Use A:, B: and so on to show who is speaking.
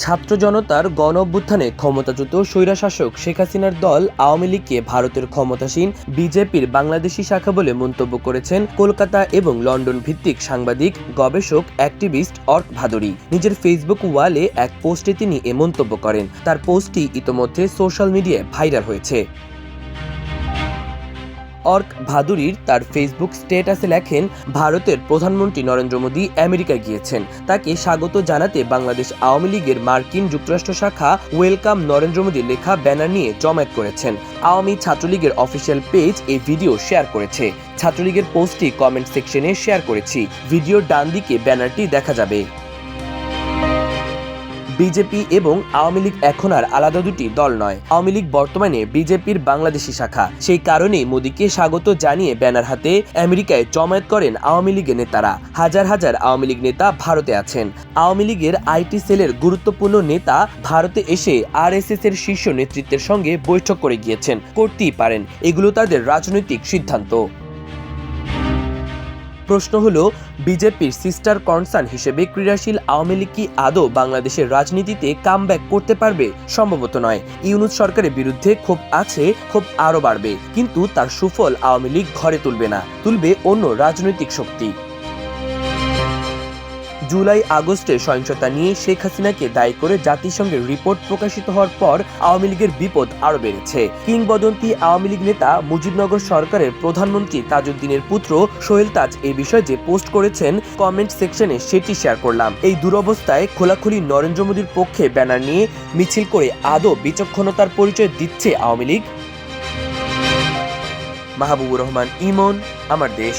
A: ছাত্র জনতার গণ অভ্যুত্থানে ক্ষমতাচ্যুত স্বৈরশাসক শেখ হাসিনার দল আওয়ামী লীগকে ভারতের ক্ষমতাসীন বিজেপির বাংলাদেশি শাখা বলে মন্তব্য করেছেন কলকাতা এবং লন্ডন ভিত্তিক সাংবাদিক, গবেষক, অ্যাক্টিভিস্ট অর্ক ভাদুরী। নিজের ফেসবুক ওয়ালে এক পোস্টে তিনি এ মন্তব্য করেন। তার পোস্টটি ইতোমধ্যে সোশ্যাল মিডিয়ায় ভাইরাল হয়েছে। অর্ক ভাদুরীর তার ফেসবুক স্ট্যাটাসে লেখেন, ভারতের প্রধানমন্ত্রী নরেন্দ্র মোদী আমেরিকায় গিয়েছেন। তাকে স্বাগত জানাতে বাংলাদেশ আওয়ামী লীগের মার্কিন যুক্তরাষ্ট্র শাখা ওয়েলকাম নরেন্দ্র মোদী লেখা ব্যানার নিয়ে জমায়েত করেছেন। আওয়ামী ছাত্রলীগের অফিসিয়াল পেজ এই ভিডিও শেয়ার করেছে। ছাত্রলীগের পোস্টটি কমেন্ট সেকশনে শেয়ার করেছি। ভিডিওর ডান দিকে ব্যানারটি দেখা যাবে। বিজেপি এবং আওয়ামী লীগ এখন আর আলাদা দুটি দল নয়। আওয়ামী লীগ বর্তমানে বিজেপির বাংলাদেশি শাখা। সেই কারণেই মোদীকে স্বাগত জানিয়ে ব্যানার হাতে আমেরিকায় জমায়েত করেন আওয়ামী লীগের নেতারা। হাজার হাজার আওয়ামী লীগ নেতা ভারতে আছেন। আওয়ামী লীগের আইটি সেলের গুরুত্বপূর্ণ নেতা ভারতে এসে আরএসএস এর শীর্ষ নেতৃত্বের সঙ্গে বৈঠক করে গিয়েছেন, করতেই পারেন। এগুলো তাদের রাজনৈতিক সিদ্ধান্ত। প্রশ্ন হলো, বিজেপির সিস্টার কনসার্ন হিসেবে ক্রীড়াশীল আওয়ামী লীগ কি আদৌ বাংলাদেশের রাজনীতিতে কামব্যাক করতে পারবে? সম্ভবত নয়। ইউনূস সরকারের বিরুদ্ধে ক্ষোভ আছে, ক্ষোভ আরও বাড়বে, কিন্তু তার সুফল আওয়ামী লীগ ঘরে তুলবে না, তুলবে অন্য রাজনৈতিক শক্তি। জুলাই আগস্টে সহিংসতা নিয়ে শেখ হাসিনাকে দায়ী করে জাতিসংঘের রিপোর্ট প্রকাশিত হওয়ার পর আওয়ামী লীগের বিপদ আরও বেড়েছে। কিংবদন্তি আওয়ামী লীগ নেতা মুজিবনগর সরকারের প্রধানমন্ত্রী তাজউদ্দিনের পুত্র সোহেল তাজ এই বিষয়ে যে পোস্ট করেছেন, কমেন্ট সেকশনে সেটি শেয়ার করলাম। এই দুরবস্থায় খোলাখুলি নরেন্দ্র মোদীর পক্ষে ব্যানার নিয়ে মিছিল করে আদৌ বিচক্ষণতার পরিচয় দিচ্ছে আওয়ামী লীগ? মাহবুবুর রহমান ইমন, আমার দেশ।